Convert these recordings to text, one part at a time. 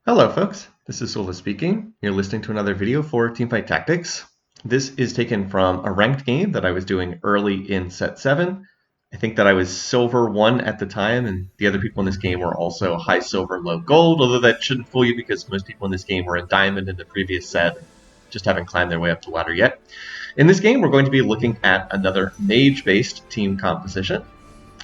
Hello folks, this is Silva speaking. You're listening to another video for Teamfight Tactics. This is taken from a ranked game that I was doing early in set 7. I think that I was silver 1 at the time, and the other people in this game were also high silver, low gold, although that shouldn't fool you because most people in this game were in diamond in the previous set, just haven't climbed their way up the ladder yet. In this game, we're going to be looking at another mage-based team composition.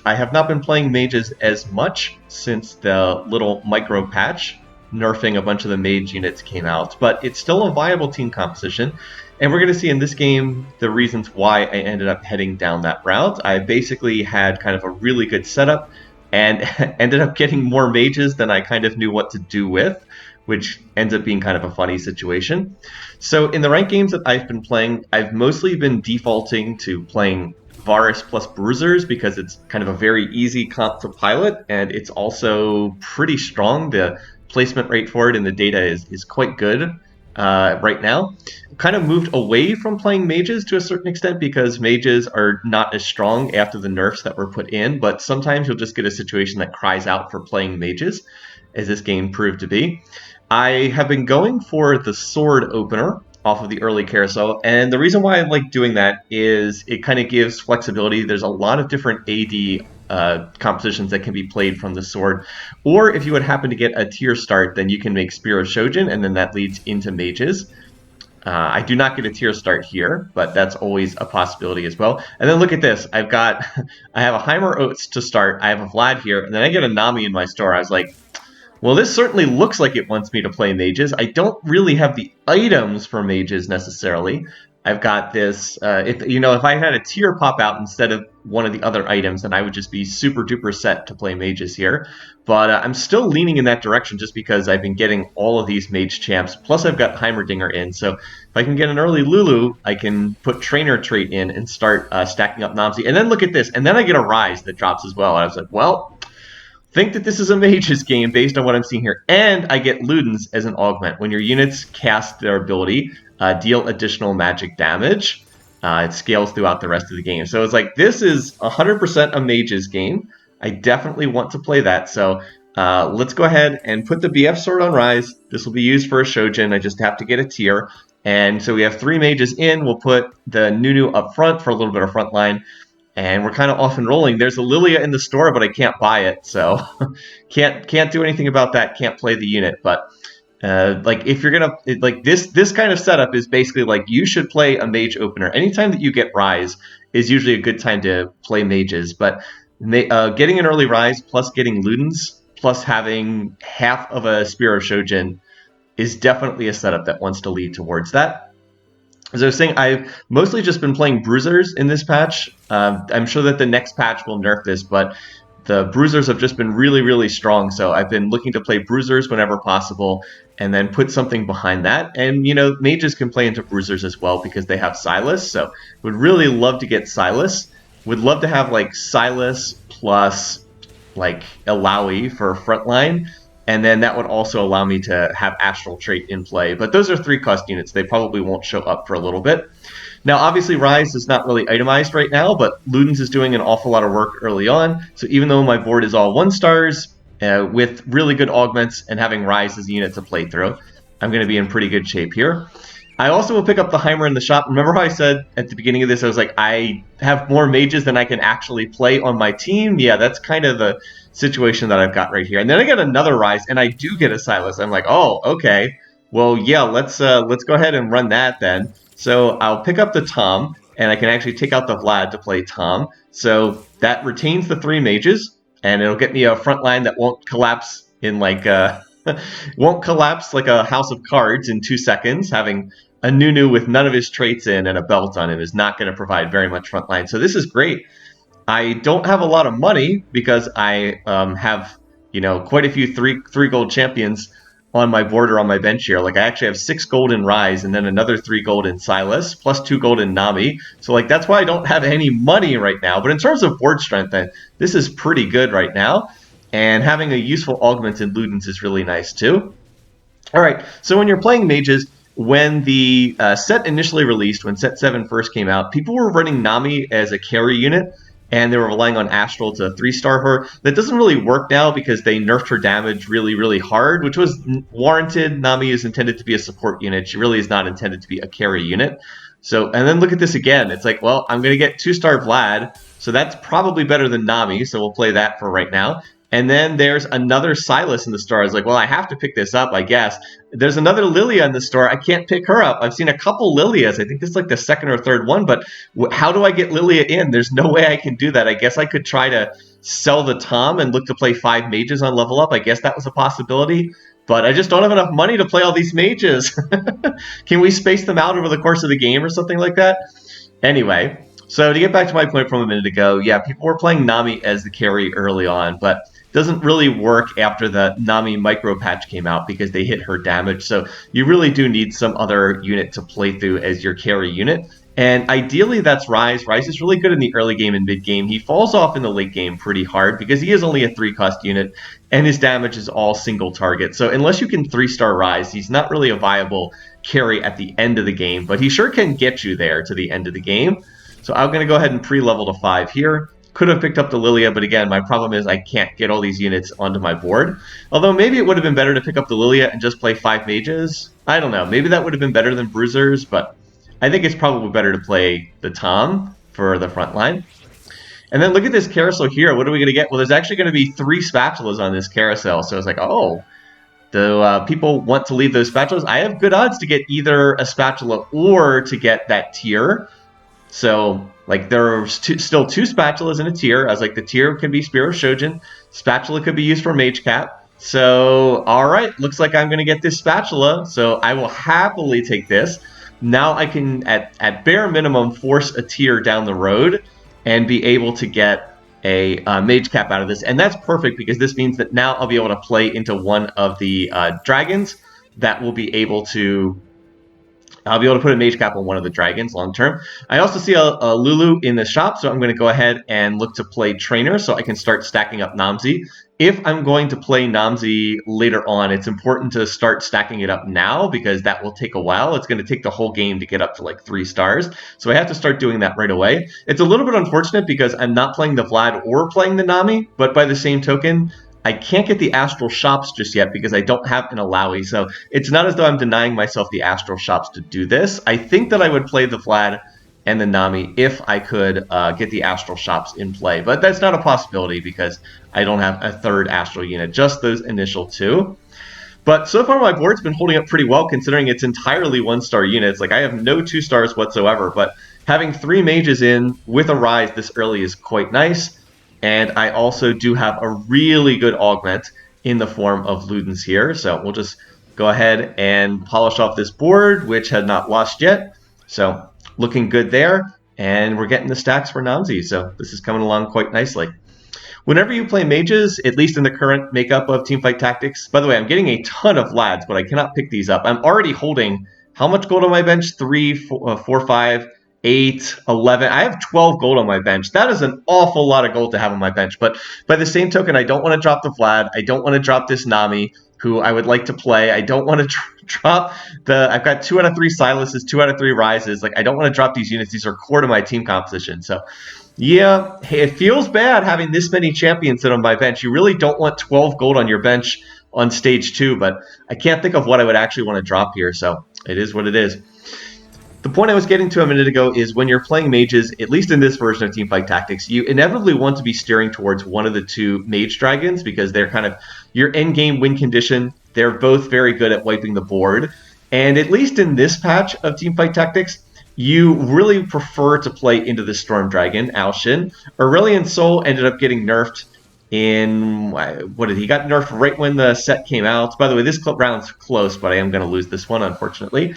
I have not been playing mages as much since the little micro patch nerfing a bunch of the mage units came out, but it's still a viable team composition, and we're going to see in this game the reasons why I ended up heading down that route. I basically had kind of a really good setup and ended up getting more mages than I kind of knew what to do with, which ends up being kind of a funny situation. So in the ranked games that I've been playing, I've mostly been defaulting to playing Varus plus Bruisers because it's kind of a very easy comp to pilot, and it's also pretty strong. The placement rate for it in the data is quite good right now. Kind of moved away from playing mages to a certain extent because mages are not as strong after the nerfs that were put in, but sometimes you'll just get a situation that cries out for playing mages, as this game proved to be. I have been going for the sword opener off of the early carousel, and the reason why I like doing that is it kind of gives flexibility. There's a lot of different AD compositions that can be played from the sword, or if you would happen to get a tier start, then you can make Spear of Shojin, and then that leads into mages. I do not get a tier start here, but that's always a possibility as well. And then look at this. I have a Heimer Oates to start, I have a Vlad here, and then I get a Nami in my store. I was like, well, this certainly looks like it wants me to play mages. I don't really have the items for mages necessarily. I've got this, if I had a tier pop out instead of one of the other items, then I would just be super duper set to play mages here. But I'm still leaning in that direction just because I've been getting all of these mage champs, plus I've got Heimerdinger in. So if I can get an early Lulu, I can put trainer trait in and start stacking up Namsi. And then look at this, and then I get a Rise that drops as well. I was like, well, think that this is a mage's game based on what I'm seeing here. And I get Ludens as an augment. When your units cast their ability, deal additional magic damage, it scales throughout the rest of the game. So it's like, this is 100% a mage's game. I definitely want to play that. So let's go ahead and put the BF sword on Rise. This will be used for a Shojin. I just have to get a tier. And so we have 3 mages in. We'll put the Nunu up front for a little bit of front line. And we're kind of off and rolling. There's a Lilia in the store, but I can't buy it, so can't do anything about that. Can't play the unit. But like if you're gonna this kind of setup is basically like you should play a mage opener. Anytime that you get Rise is usually a good time to play mages. But getting an early Rise plus getting Ludens plus having half of a Spear of Shojin is definitely a setup that wants to lead towards that. As I was saying, I've mostly just been playing Bruisers in this patch. I'm sure that the next patch will nerf this, but the Bruisers have just been really, really strong. So I've been looking to play Bruisers whenever possible and then put something behind that. And, mages can play into Bruisers as well because they have Silas. So would really love to get Silas. Would love to have, like, Silas plus, like, Ilaoi for frontline. And then that would also allow me to have Astral Trait in play. But those are 3 cost units. They probably won't show up for a little bit. Now, obviously, Rise is not really itemized right now, but Ludens is doing an awful lot of work early on. So even though my board is all 1 stars, with really good augments and having Rise as a unit to play through, I'm going to be in pretty good shape here. I also will pick up the Heimer in the shop. Remember how I said at the beginning of this, I was like, I have more mages than I can actually play on my team? Yeah, that's kind of the situation that I've got right here. And then I get another Rise, and I do get a Silas. I'm like, oh, okay. Well, yeah, let's go ahead and run that then. So I'll pick up the Tom, and I can actually take out the Vlad to play Tom. So that retains the 3 mages, and it'll get me a front line that won't collapse in like won't collapse like a house of cards in 2 seconds. Having a Nunu with none of his traits in and a belt on him is not going to provide very much front line. So this is great. I don't have a lot of money because I have, quite a few three gold champions on my board or on my bench here. Like, I actually have 6 gold in Rise and then another 3 gold in Silas, plus 2 gold in Nami. So, like, that's why I don't have any money right now. But in terms of board strength, this is pretty good right now. And having a useful augment in Ludens is really nice, too. All right, so when you're playing mages, when the set initially released, when set 7 first came out, people were running Nami as a carry unit. and they were relying on Astral to 3-star her. That doesn't really work now because they nerfed her damage really, really hard, which was warranted. Nami is intended to be a support unit. She really is not intended to be a carry unit. So, and then look at this again. It's like, well, I'm going to get 2-star Vlad, so that's probably better than Nami, so we'll play that for right now. And then there's another Silas in the store. I was like, well, I have to pick this up, I guess. There's another Lilia in the store. I can't pick her up. I've seen a couple Lilias. I think this is like the second or third one, but how do I get Lilia in? There's no way I can do that. I guess I could try to sell the Tom and look to play 5 mages on level up. I guess that was a possibility, but I just don't have enough money to play all these mages. Can we space them out over the course of the game or something like that? Anyway, so to get back to my point from a minute ago, yeah, people were playing Nami as the carry early on, but doesn't really work after the Nami micro patch came out because they hit her damage. So you really do need some other unit to play through as your carry unit. And ideally that's Ryze. Ryze is really good in the early game and mid game. He falls off in the late game pretty hard because he is only a 3-cost unit and his damage is all single target. So unless you can 3-star Ryze, he's not really a viable carry at the end of the game, but he sure can get you there to the end of the game. So I'm going to go ahead and pre-level to 5 here. Could have picked up the Lilia, but again, my problem is I can't get all these units onto my board. Although maybe it would have been better to pick up the Lilia and just play 5 mages. I don't know. Maybe that would have been better than Bruisers, but I think it's probably better to play the Tom for the front line. And then look at this carousel here. What are we going to get? Well, there's actually going to be 3 spatulas on this carousel. So I was like, oh, do people want to leave those spatulas? I have good odds to get either a spatula or to get that tier. So, like, there are still 2 spatulas in a tier. I was like, the tier can be Spear of Shojin. Spatula could be used for Mage Cap. So, alright, looks like I'm going to get this spatula. So, I will happily take this. Now I can, at bare minimum, force a tier down the road and be able to get a Mage Cap out of this. And that's perfect because this means that now I'll be able to play into one of the dragons that will be able to... I'll be able to put a Mage Cap on one of the dragons long term. I also see a Lulu in the shop, so I'm going to go ahead and look to play Trainer so I can start stacking up Namzi. If I'm going to play Namzi later on, it's important to start stacking it up now because that will take a while. It's going to take the whole game to get up to like 3 stars. So I have to start doing that right away. It's a little bit unfortunate because I'm not playing the Vlad or playing the Nami, but by the same token, I can't get the Astral Shops just yet because I don't have an Alawi, so it's not as though I'm denying myself the Astral Shops to do this. I think that I would play the Vlad and the Nami if I could get the Astral Shops in play, but that's not a possibility because I don't have a 3rd Astral unit, just those initial 2. But so far my board's been holding up pretty well considering it's entirely 1-star units. Like, I have no 2 stars whatsoever, but having 3 mages in with a Ryze this early is quite nice. And I also do have a really good augment in the form of Ludens here. So we'll just go ahead and polish off this board, which had not lost yet. So looking good there. And we're getting the stacks for Namzi. So this is coming along quite nicely. Whenever you play mages, at least in the current makeup of Teamfight Tactics, by the way, I'm getting a ton of Vlads, but I cannot pick these up. I'm already holding how much gold on my bench? 3, 4, 5... 8, 11. I have 12 gold on my bench. That is an awful lot of gold to have on my bench. But by the same token, I don't want to drop the Vlad. I don't want to drop this Nami, who I would like to play. I don't want to drop the... I've got 2 out of 3 Silases, 2 out of 3 Ryzes. Like, I don't want to drop these units. These are core to my team composition. So, yeah, hey, it feels bad having this many champions sit on my bench. You really don't want 12 gold on your bench on stage 2, but I can't think of what I would actually want to drop here. So, it is what it is. The point I was getting to a minute ago is when you're playing mages, at least in this version of Teamfight Tactics, you inevitably want to be steering towards one of the 2 mage dragons because they're kind of your endgame win condition. They're both very good at wiping the board. And at least in this patch of Teamfight Tactics, you really prefer to play into the Storm Dragon, Alshin. Aurelion Sol ended up getting nerfed in... What did he got nerfed right when the set came out? By the way, this round's close, but I am going to lose this one, unfortunately.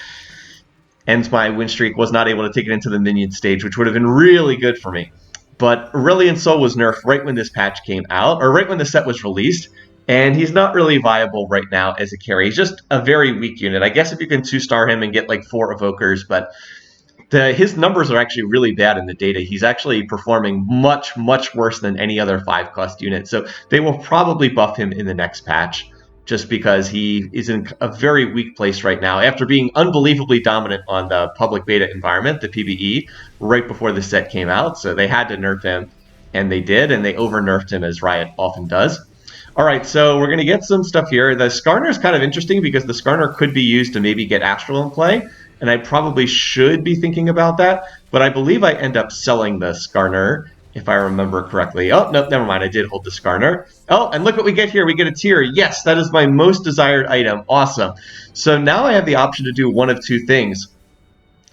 And my win streak was not able to take it into the minion stage, which would have been really good for me. But Aurelion Sol was nerfed right when this patch came out, or right when the set was released, and he's not really viable right now as a carry. He's just a very weak unit. I guess if you can 2-star him and get like 4 evokers, but his numbers are actually really bad in the data. He's actually performing much, much worse than any other 5-cost unit. So they will probably buff him in the next patch, just because he is in a very weak place right now after being unbelievably dominant on the public beta environment, the PBE, right before the set came out. So they had to nerf him. And they did, and they over-nerfed him, as Riot often does. All right, so we're going to get some stuff here. The Skarner is kind of interesting because the Skarner could be used to maybe get Astral in play, and I probably should be thinking about that, but I believe I end up selling the Skarner, if I remember correctly. Oh, no, never mind. I did hold the Skarner. Oh, and look what we get here. We get a tier. Yes, that is my most desired item. Awesome. So now I have the option to do one of two things.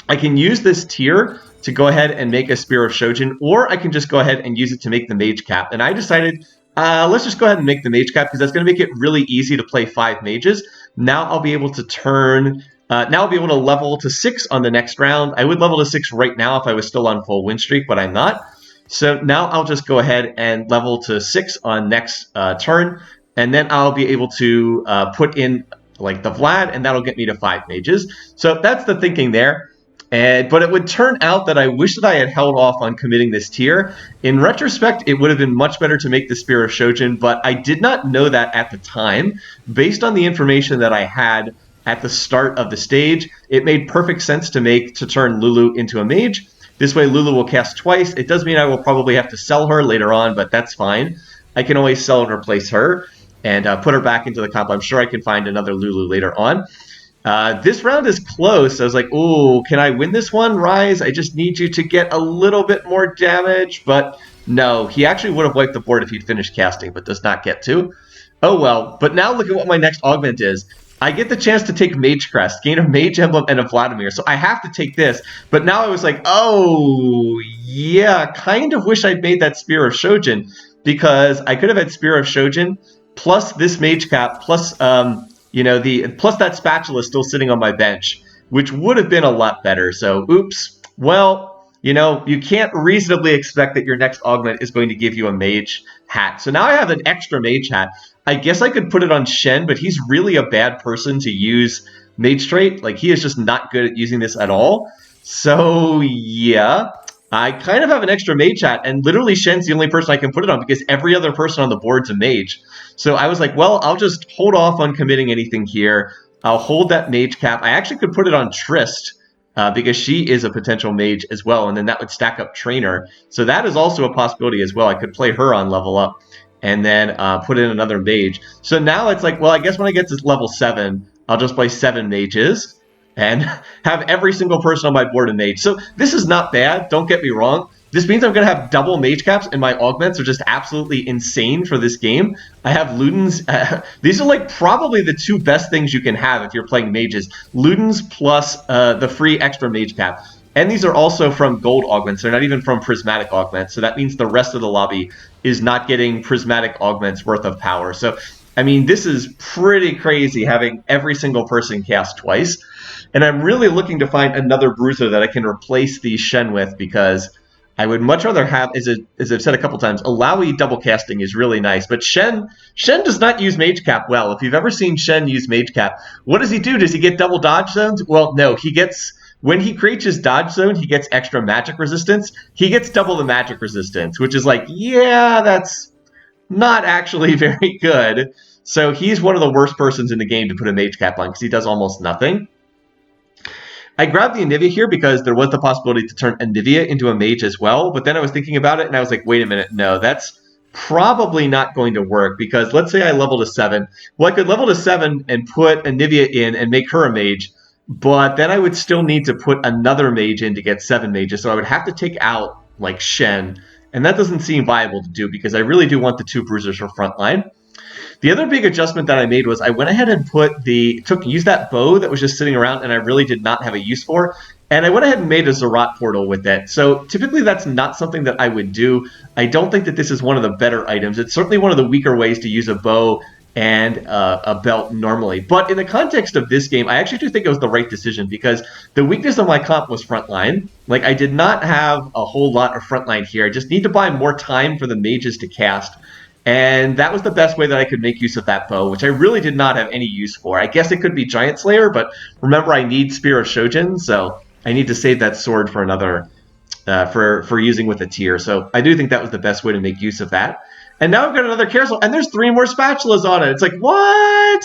I can use this tier to go ahead and make a Spear of Shojin, or I can just go ahead and use it to make the Mage Cap. And I decided, let's just go ahead and make the Mage Cap, because that's going to make it really easy to play 5 mages. Now I'll be able to turn... now I'll be able to level to 6 on the next round. I would level to 6 right now if I was still on full win streak, but I'm not. So now I'll just go ahead and level to 6 on next turn, and then I'll be able to put in like the Vlad, and that'll get me to 5 mages. So that's the thinking there. But it would turn out that I wish that I had held off on committing this tier. In retrospect, it would have been much better to make the Spear of Shojin, but I did not know that at the time. Based on the information that I had at the start of the stage, it made perfect sense to turn Lulu into a mage. This way Lulu will cast twice. It does mean I will probably have to sell her later on, but that's fine. I can always sell and replace her and put her back into the comp. I'm sure I can find another Lulu later on. This round is close. I was like, ooh, can I win this one, Rise? I just need you to get a little bit more damage. But no, he actually would have wiped the board if he'd finished casting, but does not get to. Oh well, but now look at what my next augment is. I get the chance to take Mage Crest, gain a Mage Emblem and a Vladimir, so I have to take this. But now I was like, oh, yeah, kind of wish I'd made that Spear of Shojin, because I could have had Spear of Shojin, plus this Mage Cap, plus, plus that Spatula still sitting on my bench, which would have been a lot better. So, oops. Well, you can't reasonably expect that your next augment is going to give you a Mage hat. So now I have an extra Mage hat. I guess I could put it on Shen, but he's really a bad person to use Mage Trait. Like, he is just not good at using this at all. So, yeah, I kind of have an extra Mage hat, and literally Shen's the only person I can put it on because every other person on the board's a Mage. So I was like, well, I'll just hold off on committing anything here. I'll hold that Mage Cap. I actually could put it on Trist, because she is a potential mage as well, and then that would stack up Trainer. So that is also a possibility as well. I could play her on level up and then put in another mage. So now it's like, well, I guess when I get to level 7, I'll just play 7 mages and have every single person on my board a mage. So this is not bad, don't get me wrong. This means I'm going to have double Mage Caps, and my augments are just absolutely insane for this game. I have Ludens. These are like probably the 2 best things you can have if you're playing mages. Ludens plus the free extra Mage Cap. And these are also from gold augments. They're not even from prismatic augments. So that means the rest of the lobby is not getting prismatic augments worth of power. So, I mean, this is pretty crazy having every single person cast twice. And I'm really looking to find another bruiser that I can replace these Shen with, because I would much rather have, as I've said a couple times, Alawi double casting is really nice. But Shen does not use Mage Cap well. If you've ever seen Shen use Mage Cap, what does he do? Does he get double dodge zones? Well, no, he gets... When he creates his dodge zone, he gets extra magic resistance. He gets double the magic resistance, which is like, yeah, that's not actually very good. So he's one of the worst persons in the game to put a Mage Cap on, because he does almost nothing. I grabbed the Anivia here because there was the possibility to turn Anivia into a mage as well, but then I was thinking about it and I was like, wait a minute, no, that's probably not going to work, because let's say I level to 7. Well, I could level to 7 and put Anivia in and make her a mage, but then I would still need to put another mage in to get 7 mages, so I would have to take out, like, Shen, and that doesn't seem viable to do, because I really do want the 2 bruisers for frontline. The other big adjustment that I made was I went ahead and used that bow that was just sitting around and I really did not have a use for, and I went ahead and made a Zerat portal with it. So typically that's not something that I would do. I don't think that this is one of the better items. It's certainly one of the weaker ways to use a bow and a belt normally. But in the context of this game, I actually do think it was the right decision, because the weakness of my comp was frontline. Like, I did not have a whole lot of frontline here. I just need to buy more time for the mages to cast. And that was the best way that I could make use of that bow, which I really did not have any use for. I guess it could be Giant Slayer, but remember, I need Spear of Shojin, so I need to save that sword for another, for using with a tier. So I do think that was the best way to make use of that. And now I've got another carousel, and there's 3 more spatulas on it. It's like, what?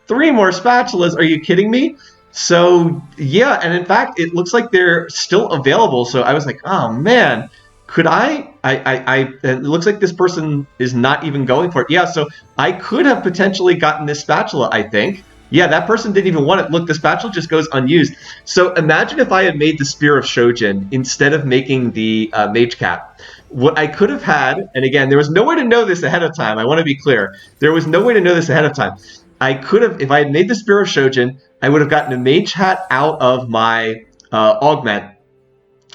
3 more spatulas? Are you kidding me? So, yeah, and in fact, it looks like they're still available. So I was like, oh, man, Could it looks like this person is not even going for it. Yeah, so I could have potentially gotten this spatula, I think. Yeah, that person didn't even want it. Look, the spatula just goes unused. So imagine if I had made the Spear of Shojin instead of making the Mage Cap. What I could have had, and again, there was no way to know this ahead of time. I want to be clear. There was no way to know this ahead of time. I could have, if I had made the Spear of Shojin, I would have gotten a Mage Hat out of my Augment.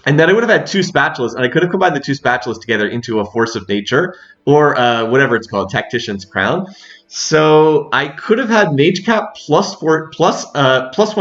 And then I would have had two spatulas, and I could have combined the two spatulas together into a Force of Nature, or whatever it's called, Tactician's Crown. So I could have had Mage Cap plus 1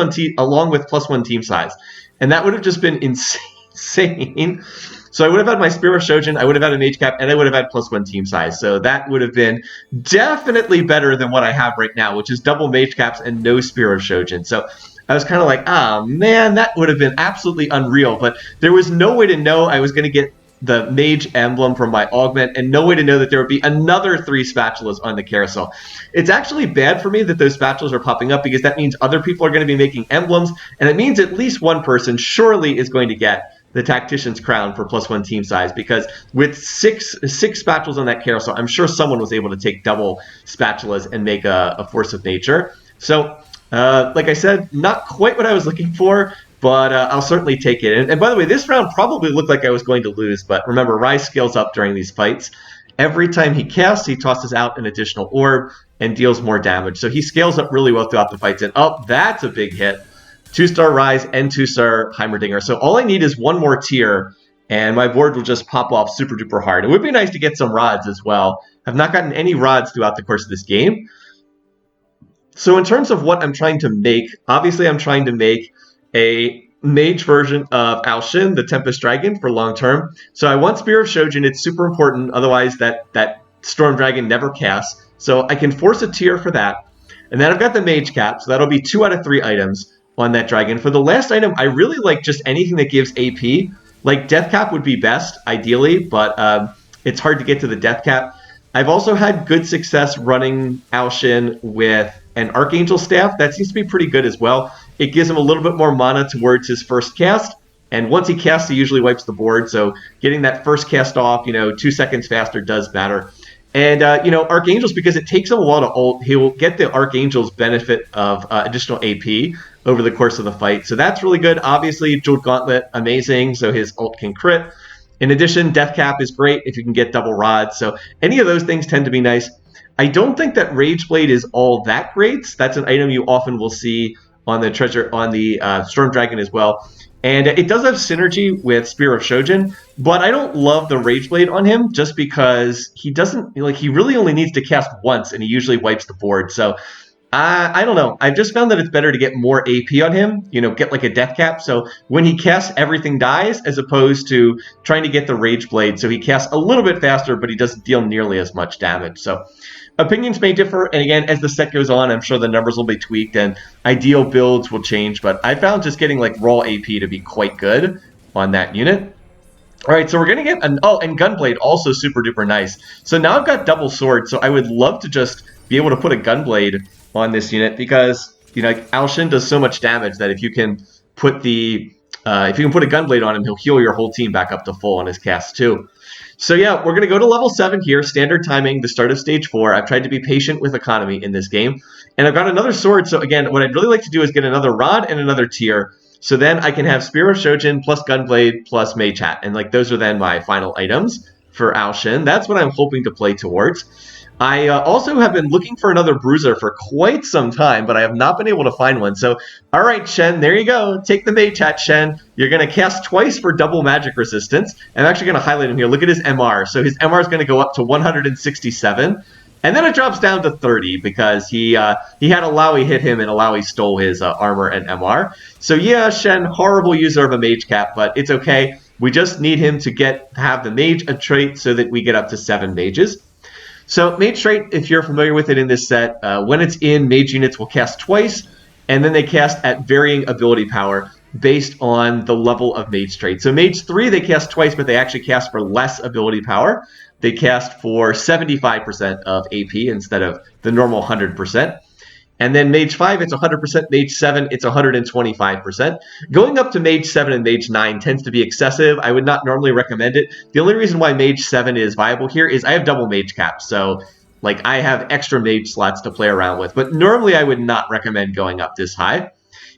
team, along with +1 team size. And that would have just been insane. So I would have had my Spear of Shojin, I would have had a Mage Cap, and I would have had +1 team size. So that would have been definitely better than what I have right now, which is double Mage Caps and no Spear of Shojin. So I was kind of like, ah, man, that would have been absolutely unreal. But there was no way to know I was going to get the Mage emblem from my Augment, and no way to know that there would be another 3 spatulas on the carousel. It's actually bad for me that those spatulas are popping up, because that means other people are going to be making emblems, and it means at least one person surely is going to get the Tactician's Crown for +1 team size, because with six spatulas on that carousel, I'm sure someone was able to take double spatulas and make a Force of Nature. So, like I said, not quite what I was looking for, but I'll certainly take it. And by the way, this round probably looked like I was going to lose, but remember, Rise scales up during these fights. Every time he casts, he tosses out an additional orb and deals more damage. So he scales up really well throughout the fights. And oh, that's a big hit. 2-star Rise and 2-star Heimerdinger. So all I need is one more tier, and my board will just pop off super duper hard. It would be nice to get some rods as well. I've not gotten any rods throughout the course of this game. So in terms of what I'm trying to make, obviously I'm trying to make a mage version of Alshin, the Tempest Dragon, for long term. So I want Spear of Shojin. It's super important. Otherwise, that Storm Dragon never casts. So I can force a tier for that. And then I've got the Mage Cap. So that'll be 2 out of 3 items on that dragon. For the last item, I really like just anything that gives AP. Like Death Cap would be best, ideally, but it's hard to get to the Death Cap. I've also had good success running Alshin with an Archangel Staff. That seems to be pretty good as well. It gives him a little bit more mana towards his first cast, and once he casts, he usually wipes the board, so getting that first cast off, 2 seconds faster does matter. And, Archangels, because it takes him a while to ult, he will get the Archangel's benefit of additional AP over the course of the fight. So that's really good. Obviously, Jeweled Gauntlet, amazing, so his ult can crit. In addition, Death Cap is great if you can get double rods. So any of those things tend to be nice. I don't think that Rageblade is all that great. That's an item you often will see on the Storm Dragon as well. And it does have synergy with Spear of Shojin, but I don't love the Rageblade on him just because he really only needs to cast once, and he usually wipes the board. So I don't know. I've just found that it's better to get more AP on him, get like a Death Cap. So when he casts, everything dies, as opposed to trying to get the Rageblade. So he casts a little bit faster, but he doesn't deal nearly as much damage. So opinions may differ, and again, as the set goes on, I'm sure the numbers will be tweaked and ideal builds will change, but I found just getting like raw AP to be quite good on that unit. All right, so we're going to get and Gunblade, also super duper nice. So now I've got double sword, so I would love to just be able to put a Gunblade on this unit, because Alshin does so much damage that if you can put a Gunblade on him, he'll heal your whole team back up to full on his cast too. So yeah, we're going to go to level 7 here, standard timing, the start of stage 4. I've tried to be patient with economy in this game. And I've got another sword, so again, what I'd really like to do is get another rod and another tier. So then I can have Spear of Shojin plus Gunblade plus Mage Hat. And those are then my final items for Alshin. That's what I'm hoping to play towards. I also have been looking for another bruiser for quite some time, but I have not been able to find one. So, all right, Shen, there you go. Take the Mage Hat, Shen. You're going to cast twice for double magic resistance. I'm actually going to highlight him here. Look at his MR. So his MR is going to go up to 167. And then it drops down to 30 because he had Alawi hit him and Alawi stole his armor and MR. So yeah, Shen, horrible user of a Mage Cap, but it's okay. We just need him to have the Mage a trait so that we get up to 7 mages. So Mage trait, if you're familiar with it in this set, when it's in, Mage units will cast twice, and then they cast at varying ability power based on the level of Mage trait. So Mage 3, they cast twice, but they actually cast for less ability power. They cast for 75% of AP instead of the normal 100%. And then Mage 5, it's 100%. Mage 7, it's 125%. Going up to Mage 7 and Mage 9 tends to be excessive. I would not normally recommend it. The only reason why Mage 7 is viable here is I have double Mage Caps. So, like, I have extra Mage slots to play around with. But normally I would not recommend going up this high.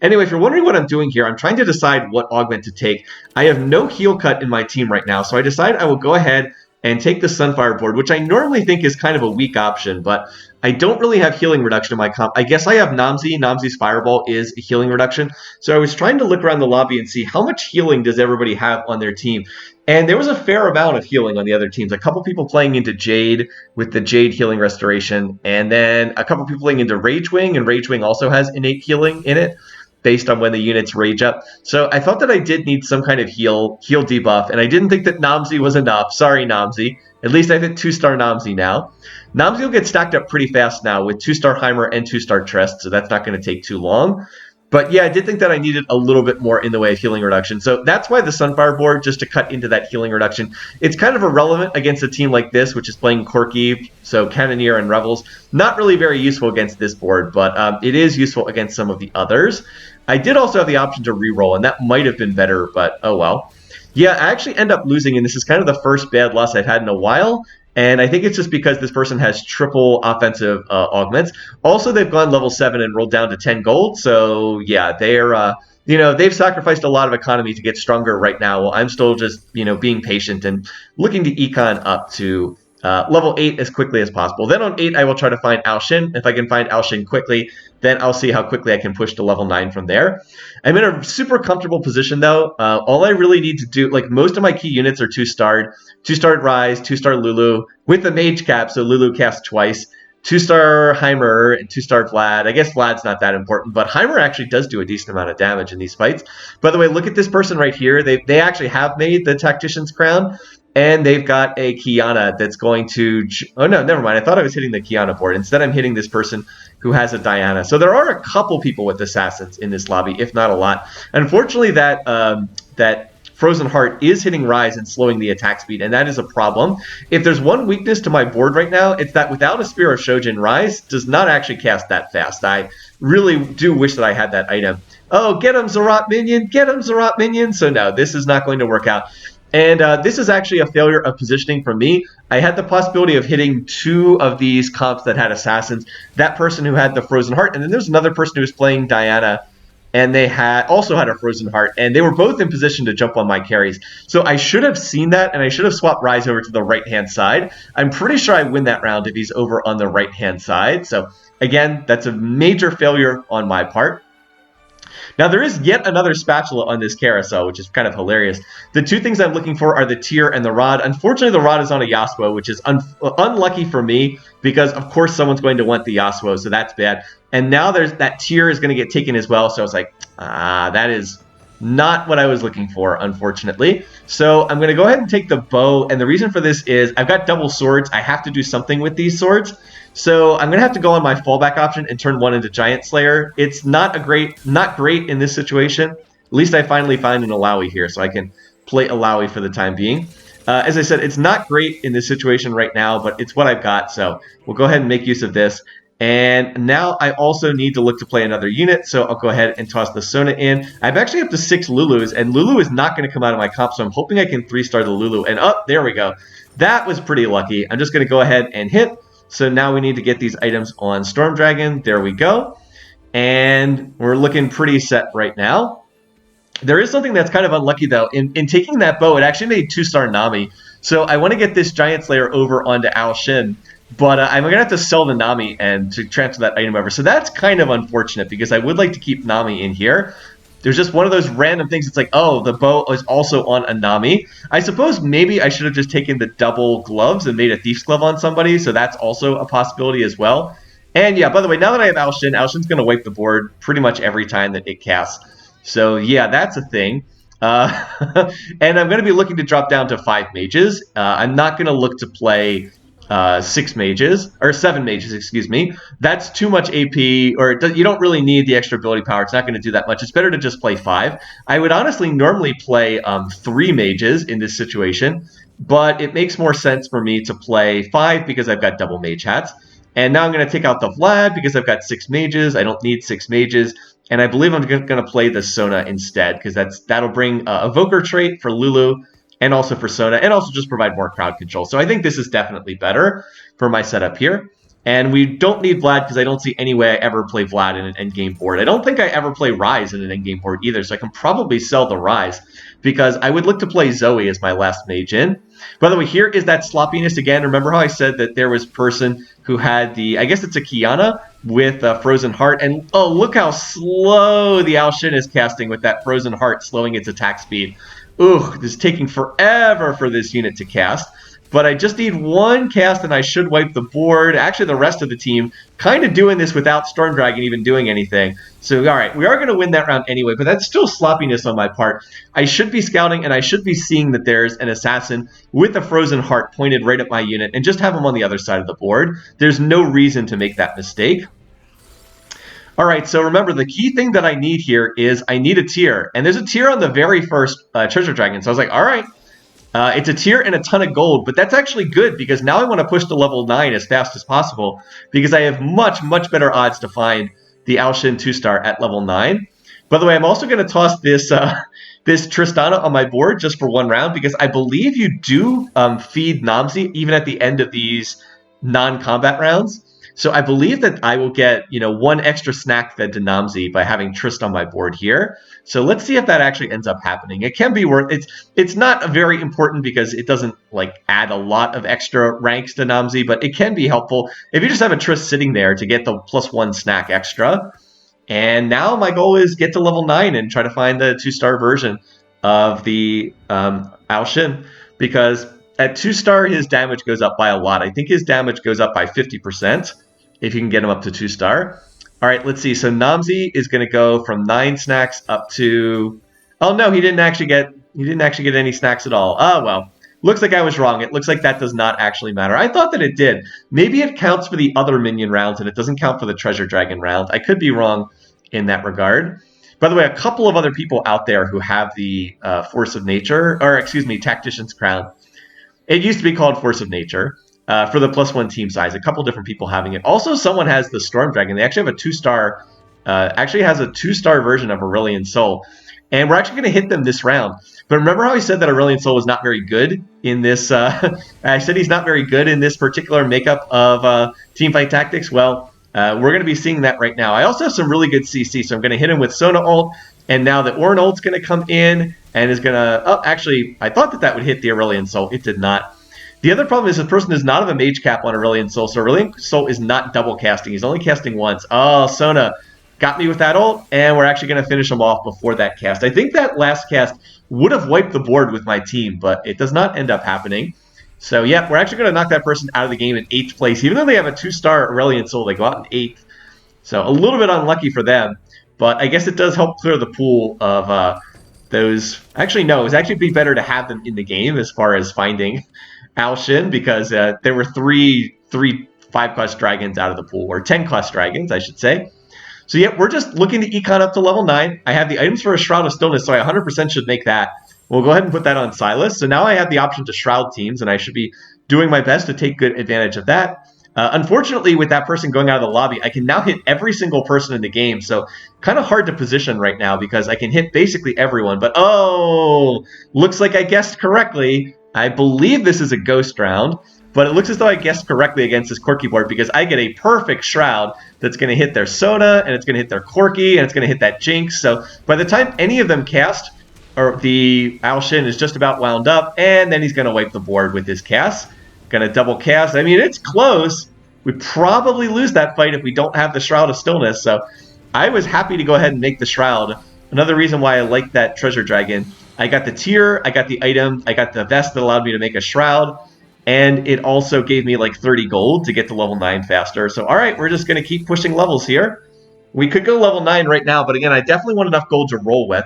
Anyway, if you're wondering what I'm doing here, I'm trying to decide what augment to take. I have no heal cut in my team right now, so I decided I will go ahead and take the Sunfire board, which I normally think is kind of a weak option, but I don't really have healing reduction in my comp. I guess I have Namzi. Namzi's Fireball is a healing reduction. So I was trying to look around the lobby and see how much healing does everybody have on their team. And there was a fair amount of healing on the other teams. A couple people playing into Jade with the Jade healing restoration, and then a couple people playing into Ragewing, and Ragewing also has innate healing in it, based on when the units rage up. So I thought that I did need some kind of heal debuff, and I didn't think that Namzi was enough. Sorry, Namzi. At least I've hit 2-star Namzi now. Namzi will get stacked up pretty fast now with 2-star Heimer and 2-star Trest, so that's not going to take too long. But yeah, I did think that I needed a little bit more in the way of healing reduction. So that's why the Sunfire board, just to cut into that healing reduction. It's kind of irrelevant against a team like this, which is playing Corki, so Cannoneer and Revels. Not really very useful against this board, but it is useful against some of the others. I did also have the option to reroll, and that might have been better, but oh well. Yeah, I actually end up losing, and this is kind of the first bad loss I've had in a while. And I think it's just because this person has triple offensive augments. Also, they've gone level 7 and rolled down to 10 gold. So, yeah, they're, they've sacrificed a lot of economy to get stronger right now. Well, I'm still just, being patient and looking to econ up to level 8 as quickly as possible. Then on 8, I will try to find Al-Shin. If I can find Al-Shin quickly, then I'll see how quickly I can push to level 9 from there. I'm in a super comfortable position, though. All I really need to do, like, most of my key units are 2-starred. 2-starred Ryze, 2-star Lulu, with the Mage Cap, so Lulu casts twice. 2-star Heimer and 2-star Vlad. I guess Vlad's not that important, but Heimer actually does do a decent amount of damage in these fights. By the way, look at this person right here. They actually have made the Tactician's Crown. And they've got a Kiana that's going to... Oh, no, never mind. I thought I was hitting the Kiana board. Instead, I'm hitting this person who has a Diana. So there are a couple people with Assassins in this lobby, if not a lot. Unfortunately, that Frozen Heart is hitting Ryze and slowing the attack speed, and that is a problem. If there's one weakness to my board right now, it's that without a Spear of Shojin, Ryze does not actually cast that fast. I really do wish that I had that item. Oh, get him, Zerat Minion! Get him, Zerat Minion! So no, this is not going to work out. And this is actually a failure of positioning for me. I had the possibility of hitting 2 of these comps that had Assassins. That person who had the Frozen Heart, and then there's another person who was playing Diana, and they also had a Frozen Heart, and they were both in position to jump on my carries. So I should have seen that, and I should have swapped Ryze over to the right-hand side. I'm pretty sure I win that round if he's over on the right-hand side. So again, that's a major failure on my part. Now, there is yet another spatula on this carousel, which is kind of hilarious. The 2 things I'm looking for are the Tear and the Rod. Unfortunately, the Rod is on a Yasuo, which is unlucky for me because, of course, someone's going to want the Yasuo, so that's bad. And now that Tear is going to get taken as well, so I was like, that is not what I was looking for, unfortunately. So I'm going to go ahead and take the bow, and the reason for this is I've got double swords. I have to do something with these swords. So I'm going to have to go on my fallback option and turn 1 into Giant Slayer. It's not great in this situation. At least I finally find an Alawi here, so I can play Alawi for the time being. As I said, it's not great in this situation right now, but it's what I've got, so we'll go ahead and make use of this. And now I also need to look to play another unit, so I'll go ahead and toss the Sona in. I'm actually up to 6 Lulus, and Lulu is not going to come out of my comp, so I'm hoping I can 3-star the Lulu. And there we go. That was pretty lucky. I'm just going to go ahead and hit. So now we need to get these items on Storm Dragon. There we go. And we're looking pretty set right now. There is something that's kind of unlucky, though. In taking that bow, it actually made 2-star Nami. So I want to get this Giant Slayer over onto Al-Shin. But I'm going to have to sell the Nami and to transfer that item over. So that's kind of unfortunate because I would like to keep Nami in here. There's just one of those random things. It's like, oh, the bow is also on a Nami. I suppose maybe I should have just taken the double gloves and made a Thief's Glove on somebody. So that's also a possibility as well. And yeah, by the way, now that I have Al-Shin, Al-Shin's going to wipe the board pretty much every time that it casts. So yeah, that's a thing. And I'm going to be looking to drop down to 5 mages. I'm not going to look to play 6 mages, or 7 mages, excuse me. That's too much AP, or you don't really need the extra ability power. It's not going to do that much. It's better to just play 5. I would honestly normally play 3 mages in this situation, but it makes more sense for me to play 5 because I've got double mage hats. And now I'm going to take out the Vlad because I've got 6 mages. I don't need 6 mages. And I believe I'm going to play the Sona instead because that'll bring a Evoker trait for Lulu and also for Sona and also just provide more crowd control. So I think this is definitely better for my setup here. And we don't need Vlad because I don't see any way I ever play Vlad in an endgame board. I don't think I ever play Ryze in an endgame board either, so I can probably sell the Ryze because I would look to play Zoe as my last mage in. By the way, here is that sloppiness again. Remember how I said that there was a person who had the, I guess it's a Kiana with a Frozen Heart, and oh, look how slow the Ao Shin is casting with that Frozen Heart slowing its attack speed. Ooh, this is taking forever for this unit to cast. But I just need one cast and I should wipe the board. Actually, the rest of the team kind of doing this without Storm Dragon even doing anything. So, all right, we are going to win that round anyway, but that's still sloppiness on my part. I should be scouting and I should be seeing that there's an assassin with a Frozen Heart pointed right at my unit and just have him on the other side of the board. There's no reason to make that mistake. All right, so remember, the key thing that I need here is I need a tier. And there's a tier on the very first Treasure Dragon. So I was like, all right. It's a tier and a ton of gold, but that's actually good because now I want to push to level 9 as fast as possible because I have much, much better odds to find the Ao Shin 2-star at level 9. By the way, I'm also going to toss this this Tristana on my board just for one round because I believe you do feed Namzi even at the end of these non-combat rounds. So I believe that I will get, one extra snack fed to Namzi by having Trist on my board here. So let's see if that actually ends up happening. It can be worth it. It's not very important because it doesn't add a lot of extra ranks to Namzi, but it can be helpful if you just have a Trist sitting there to get the +1 snack extra. And now my goal is get to level 9 and try to find the 2-star version of the Ao Shin because at 2-star his damage goes up by a lot. I think his damage goes up by 50%. If you can get him up to 2-star. All right, let's see. So Namzi is going to go from 9 snacks up to... Oh, no, he didn't actually get any snacks at all. Oh, well. Looks like I was wrong. It looks like that does not actually matter. I thought that it did. Maybe it counts for the other minion rounds and it doesn't count for the Treasure Dragon round. I could be wrong in that regard. By the way, a couple of other people out there who have the Force of Nature, or excuse me, Tactician's Crown. It used to be called Force of Nature. For the +1 team size, a couple different people having it. Also, someone has the Storm Dragon. They actually have a 2-star, has a 2-star version of Aurelion Soul. And we're actually going to hit them this round. But remember how I said that Aurelion Soul was not very good in this? I said he's not very good in this particular makeup of Teamfight Tactics. Well, we're going to be seeing that right now. I also have some really good CC, so I'm going to hit him with Sona ult. And now the Ornn ult's going to come in and is going to... Oh, actually, I thought that would hit the Aurelion Soul. It did not. The other problem is this person does not have a Mage Cap on Aurelion Soul, so Aurelion Soul is not double casting. He's only casting once. Oh, Sona got me with that ult, and we're actually going to finish him off before that cast. I think that last cast would have wiped the board with my team, but it does not end up happening. So, yeah, we're actually going to knock that person out of the game in 8th place. Even though they have a 2-star Aurelion Soul, they go out in 8th. So, a little bit unlucky for them, but I guess it does help clear the pool of those. Actually, no, it would actually be better to have them in the game as far as finding Ao Shin because there were three 5-cost dragons out of the pool, or 10-cost dragons, I should say. So yeah, we're just looking to econ up to level 9. I have the items for a Shroud of Stillness, so I 100% should make that. We'll go ahead and put that on Silas. So now I have the option to Shroud teams, and I should be doing my best to take good advantage of that. Unfortunately, with that person going out of the lobby, I can now hit every single person in the game, so kind of hard to position right now because I can hit basically everyone. But oh, looks like I guessed correctly. I believe this is a ghost round, but it looks as though I guessed correctly against this Corki board because I get a perfect Shroud that's going to hit their Sona, and it's going to hit their Corki, and it's going to hit that Jinx. So by the time any of them cast, or the Ao Shin is just about wound up, and then he's going to wipe the board with his cast. Going to double cast. I mean, it's close. We probably lose that fight if we don't have the Shroud of Stillness, so I was happy to go ahead and make the Shroud. Another reason why I like that Treasure Dragon. I got the tier, I got the item, I got the vest that allowed me to make a Shroud, and it also gave me like 30 gold to get to level 9 faster. So, all right, we're just going to keep pushing levels here. We could go level 9 right now, but again, I definitely want enough gold to roll with.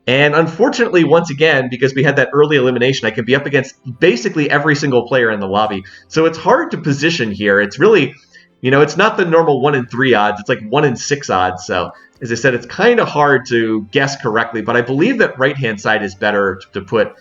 And unfortunately, once again, because we had that early elimination, I could be up against basically every single player in the lobby. So it's hard to position here. It's really, it's not the normal 1 in 3 odds. It's like 1 in 6 odds. So as I said, it's kind of hard to guess correctly, but I believe that right-hand side is better to put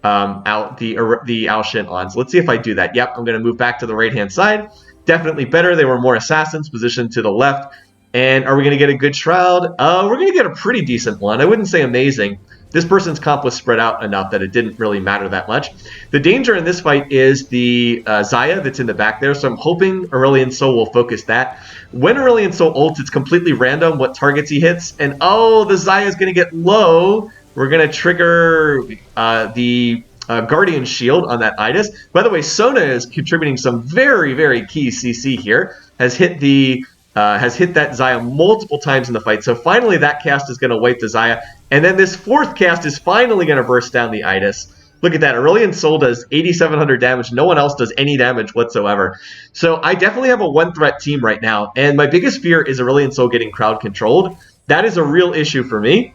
out the Ao Shin on. So let's see if I do that. Yep, I'm going to move back to the right-hand side. definitely better. They were more assassins positioned to the left. And are we going to get a good Shroud? We're going to get a pretty decent one. I wouldn't say amazing. This person's comp was spread out enough that it didn't really matter that much. The danger in this fight is the Xayah that's in the back there, so I'm hoping Aurelion Sol will focus that. When Aurelion Sol ults, it's completely random what targets he hits, and oh, the Xayah is going to get low. We're going to trigger the Guardian Shield on that Idis. By the way, Sona is contributing some very, very key CC here. Has hit that Xayah multiple times in the fight. So finally that cast is going to wipe the Xayah. And then this fourth cast is finally going to burst down the Idis. Look at that. Aurelion Sol does 8,700 damage. No one else does any damage whatsoever. So I definitely have a one-threat team right now. And my biggest fear is Aurelion Sol getting crowd controlled. That is a real issue for me,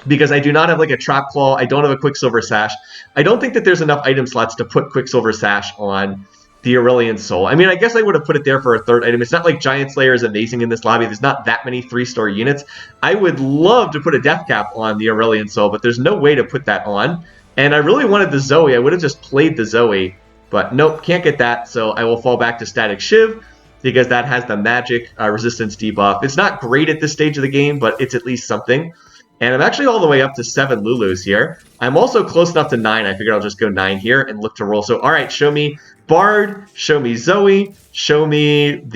because I do not have like a Trap Claw. I don't have a Quicksilver Sash. I don't think that there's enough item slots to put Quicksilver Sash on the Aurelion Sol. I mean, I guess I would have put it there for a third item. It's not like Giant Slayer is amazing in this lobby. There's not that many 3-star units. I would love to put a Death Cap on the Aurelion Sol, but there's no way to put that on. And I really wanted the Zoe. I would have just played the Zoe, but nope, can't get that. So I will fall back to Static Shiv, because that has the magic resistance debuff. It's not great at this stage of the game, but it's at least something. And I'm actually all the way up to 7 Lulus here. I'm also close enough to 9. I figured I'll just go 9 here and look to roll. So, all right, show me Bard, show me Zoe, show me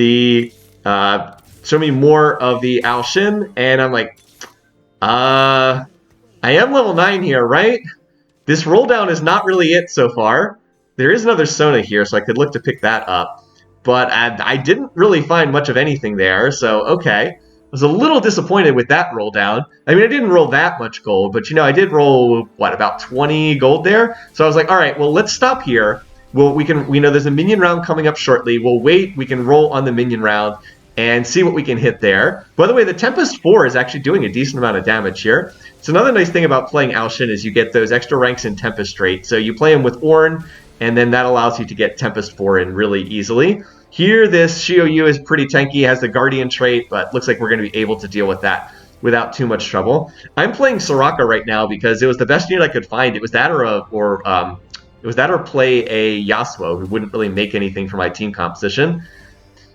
more of the Al Shin. And I'm like, I am level 9 here, right? This roll down is not really it so far. There is another Sona here, so I could look to pick that up. But I didn't really find much of anything there, so okay. I was a little disappointed with that roll down. I mean, I didn't roll that much gold, but, you know, I did roll, what, about 20 gold there? So I was like, all right, well, let's stop here. Well, we know there's a minion round coming up shortly. We'll wait. We can roll on the minion round and see what we can hit there. By the way, the Tempest 4 is actually doing a decent amount of damage here. So another nice thing about playing Al Shin is you get those extra ranks in Tempest rate. So you play him with Ornn, and then that allows you to get Tempest 4 in really easily. Here, this Xiao Yu is pretty tanky, has the Guardian trait, but looks like we're going to be able to deal with that without too much trouble. I'm playing Soraka right now because it was the best unit I could find. It was that or play a Yasuo, who wouldn't really make anything for my team composition.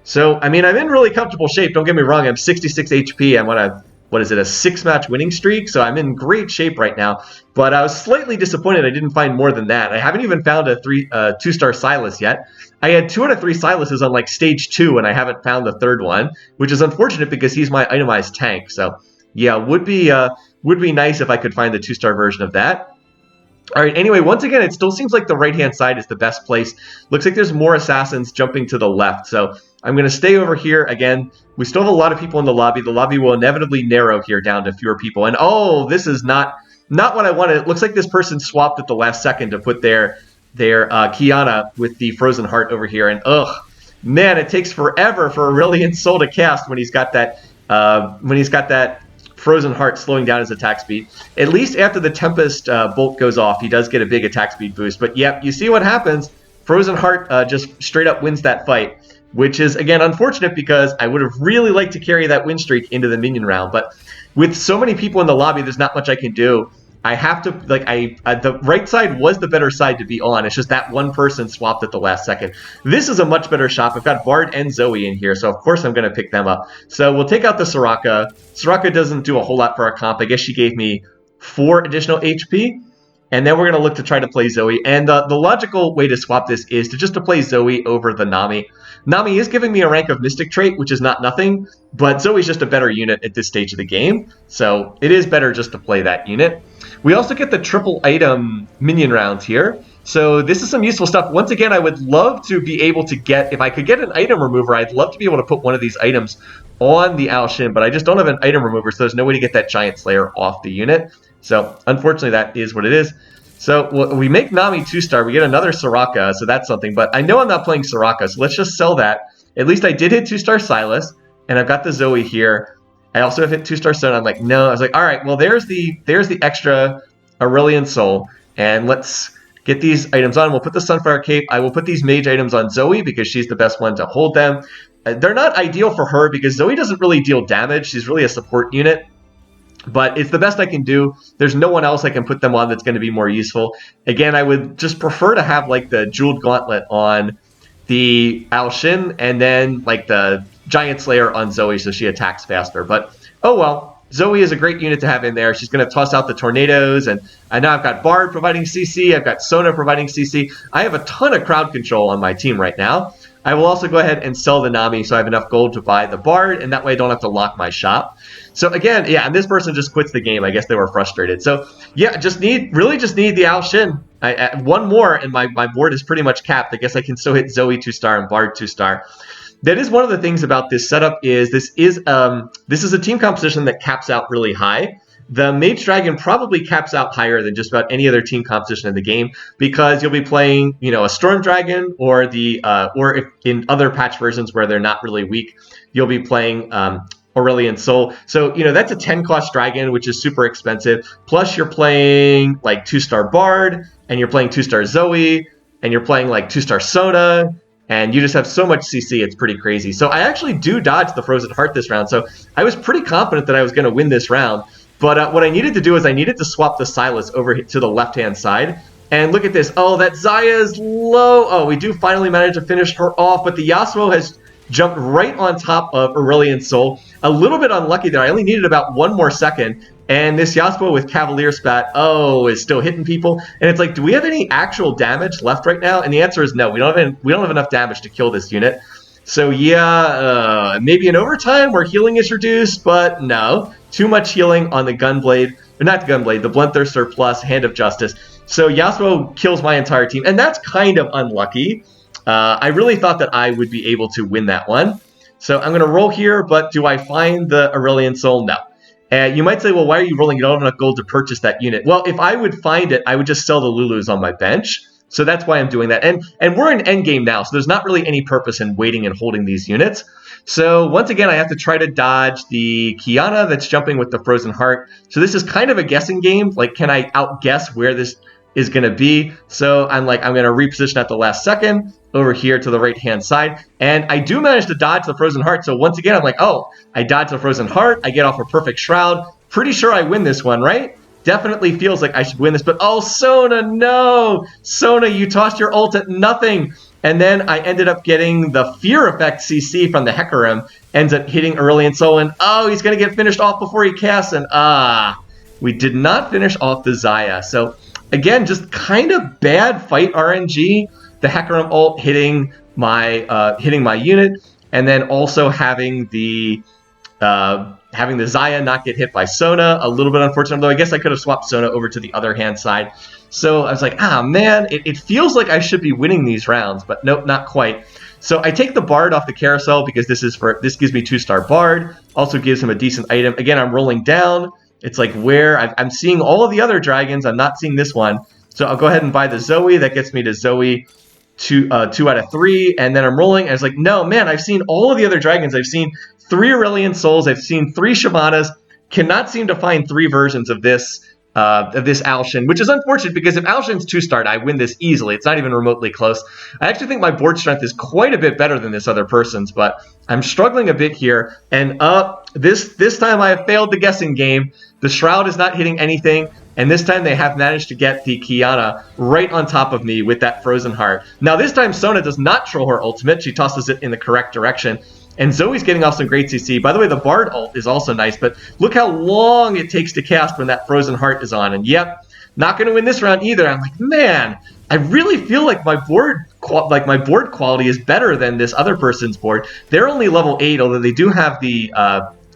So, I mean, I'm in really comfortable shape. Don't get me wrong. I'm 66 HP. I'm on a, what is it, a 6-match winning streak? So I'm in great shape right now. But I was slightly disappointed I didn't find more than that. I haven't even found a 2-star Silas yet. I had 2 out of 3 Silases on like stage 2, and I haven't found the third one, which is unfortunate because he's my itemized tank. So yeah, would be nice if I could find the 2-star version of that. All right, anyway, once again, it still seems like the right-hand side is the best place. Looks like there's more assassins jumping to the left. So I'm going to stay over here. Again, we still have a lot of people in the lobby. The lobby will inevitably narrow here down to fewer people. And oh, this is not what I wanted. It looks like this person swapped at the last second to put their Kiana with the Frozen Heart over here. And ugh, man, it takes forever for Aurelion Sol to cast when he's got that Frozen Heart slowing down his attack speed. At least after the Tempest bolt goes off, he does get a big attack speed boost. But yep, you see what happens. Frozen Heart just straight up wins that fight, which is, again, unfortunate because I would have really liked to carry that win streak into the minion round. But with so many people in the lobby, there's not much I can do. I have to, like, the right side was the better side to be on. It's just that one person swapped at the last second. This is a much better shop. I've got Bard and Zoe in here, so of course I'm going to pick them up. So we'll take out the Soraka. Soraka doesn't do a whole lot for our comp. I guess she gave me 4 additional HP. And then we're going to look to try to play Zoe. And the logical way to swap this is to play Zoe over the Nami. Nami is giving me a rank of Mystic trait, which is not nothing, but Zoe's just a better unit at this stage of the game. So it is better just to play that unit. We also get the triple item minion rounds here. So this is some useful stuff. Once again, I would love to be able to get, if I could get an item remover, I'd love to be able to put one of these items on the Al Shin, but I just don't have an item remover, so there's no way to get that Giant Slayer off the unit. So unfortunately, that is what it is. So we make Nami 2-star. We get another Soraka, so that's something. But I know I'm not playing Soraka, so let's just sell that. At least I did hit 2-star Silas, and I've got the Zoe here. I also have hit 2-star Stone. I'm like, no. I was like, all right, well, there's the extra Aurelion Sol, and let's get these items on. We'll put the Sunfire Cape. I will put these mage items on Zoe because she's the best one to hold them. They're not ideal for her because Zoe doesn't really deal damage. She's really a support unit. But it's the best I can do. There's no one else I can put them on that's going to be more useful. Again, I would just prefer to have like the Jeweled Gauntlet on the Al Shin, and then like the Giant Slayer on Zoe so she attacks faster. But oh well. Zoe is a great unit to have in there. She's going to toss out the tornadoes, and I know I've got Bard providing CC, I've got Sona providing CC. I have a ton of crowd control on my team right now. I will also go ahead and sell the Nami so I have enough gold to buy the Bard, and that way I don't have to lock my shop. So again, yeah, and this person just quits the game. I guess they were frustrated. So yeah, really just need the Al Shin. One more, and my board is pretty much capped. I guess I can still hit Zoe 2-star and Bard 2-star. That is one of the things about this setup is this is a team composition that caps out really high. The Mage Dragon probably caps out higher than just about any other team composition in the game because you'll be playing, a Storm Dragon or or if in other patch versions where they're not really weak, you'll be playing Aurelion Sol. So, that's a 10 cost dragon, which is super expensive. Plus you're playing like 2-star Bard and you're playing 2-star Zoe and you're playing like 2-star Sona. And you just have so much CC, it's pretty crazy. So I actually do dodge the Frozen Heart this round. So I was pretty confident that I was going to win this round. But what I needed to do is I needed to swap the Silas over to the left-hand side. And look at this. Oh, that Xayah is low. Oh, we do finally manage to finish her off. But the Yasuo has jumped right on top of Aurelion Sol. A little bit unlucky there. I only needed about 1 more second. And this Yasuo with Cavalier Spat, is still hitting people. And it's like, do we have any actual damage left right now? And the answer is no. We don't have enough damage to kill this unit. So yeah, maybe in overtime where healing is reduced, but no. Too much healing on the Gunblade, or not the Gunblade, the Bloodthirster plus Hand of Justice. So Yasuo kills my entire team, and that's kind of unlucky. I really thought that I would be able to win that one. So I'm going to roll here, but do I find the Aurelion Sol? No. You might say, well, why are you rolling? You don't have enough gold to purchase that unit. Well, if I would find it, I would just sell the Lulus on my bench. So that's why I'm doing that. And we're in endgame now, so there's not really any purpose in waiting and holding these units. So once again, I have to try to dodge the Kiana that's jumping with the Frozen Heart. So this is kind of a guessing game. Like, can I outguess where this is going to be? So I'm going to reposition at the last second over here to the right-hand side. And I do manage to dodge the Frozen Heart. So once again, I'm like, oh, I dodge the Frozen Heart. I get off a perfect Shroud. Pretty sure I win this one, right? Definitely feels like I should win this. But oh, Sona, no! Sona, you tossed your ult at nothing. And then I ended up getting the Fear Effect CC from the Hecarim. Ends up hitting Aurelion Sol. And oh, he's going to get finished off before he casts. And we did not finish off the Xayah. So again, just kind of bad fight RNG. The Hecarim ult hitting my unit, and then also having the Xayah not get hit by Sona. A little bit unfortunate, though I guess I could have swapped Sona over to the other hand side. So I was like, man, it feels like I should be winning these rounds, but nope, not quite. So I take the Bard off the carousel because this gives me 2-star Bard. Also gives him a decent item. Again, I'm rolling down. It's like where I'm seeing all of the other dragons. I'm not seeing this one. So I'll go ahead and buy the Zoe. That gets me to Zoe 2 out of 3. And then I'm rolling. And I was like, no, man, I've seen all of the other dragons. I've seen 3 Aurelion Sols. I've seen 3 Shamanas. Cannot seem to find 3 versions of this Al Shin, which is unfortunate because if Al Shin's 2-starred, I win this easily. It's not even remotely close. I actually think my board strength is quite a bit better than this other person's, but I'm struggling a bit here. And this time I have failed the guessing game. The Shroud is not hitting anything, and this time they have managed to get the Kiana right on top of me with that Frozen Heart. Now this time Sona does not troll her ultimate. She tosses it in the correct direction. And Zoe's getting off some great CC. By the way, the Bard ult is also nice, but look how long it takes to cast when that Frozen Heart is on. And yep, not going to win this round either. I'm like, man, I really feel like my board quality is better than this other person's board. They're only level 8, although they do have the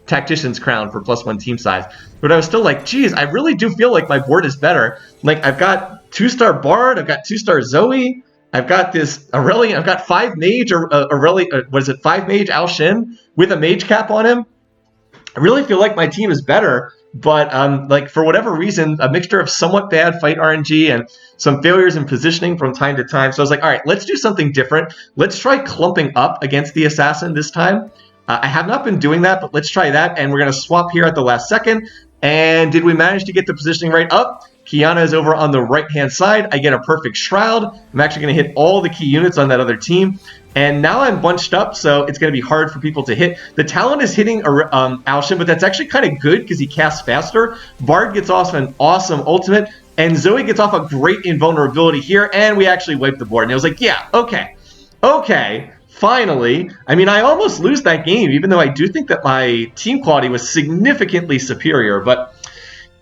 Tactician's Crown for +1 team size. But I was still like, geez, I really do feel like my board is better. Like, I've got 2-star Bard, I've got 2-star Zoe, I've got this Aurelion, I've got 5 Mage, or Aurelion, what is it, 5 Mage Al Shin with a Mage Cap on him. I really feel like my team is better, but like for whatever reason, a mixture of somewhat bad fight RNG and some failures in positioning from time to time. So I was like, all right, let's do something different. Let's try clumping up against the Assassin this time. I have not been doing that, but let's try that. And we're going to swap here at the last second. And did we manage to get the positioning right up? Kiana is over on the right-hand side. I get a perfect Shroud. I'm actually going to hit all the key units on that other team. And now I'm bunched up, so it's going to be hard for people to hit. The Talon is hitting Al Shin, but that's actually kind of good because he casts faster. Bard gets off an awesome ultimate, and Zoe gets off a great invulnerability here, and we actually wipe the board. And I was like, yeah, okay. Okay, finally. I mean, I almost lose that game, even though I do think that my team quality was significantly superior. But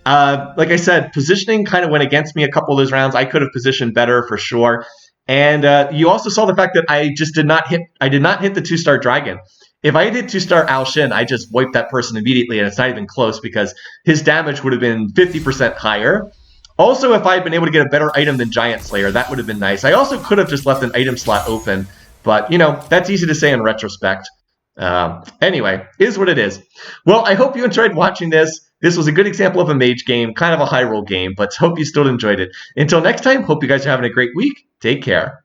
like I said, positioning kind of went against me a couple of those rounds. I could have positioned better for sure. And you also saw the fact that I just did not hit. I did not hit the 2-star dragon. If I did 2-star Al Shin, I just wiped that person immediately, and it's not even close because his damage would have been 50% higher. Also, if I had been able to get a better item than Giant Slayer, that would have been nice. I also could have just left an item slot open, but, you know, that's easy to say in retrospect. Anyway, is what it is. Well, I hope you enjoyed watching this. This was a good example of a mage game, kind of a high roll game, but hope you still enjoyed it. Until next time, hope you guys are having a great week. Take care.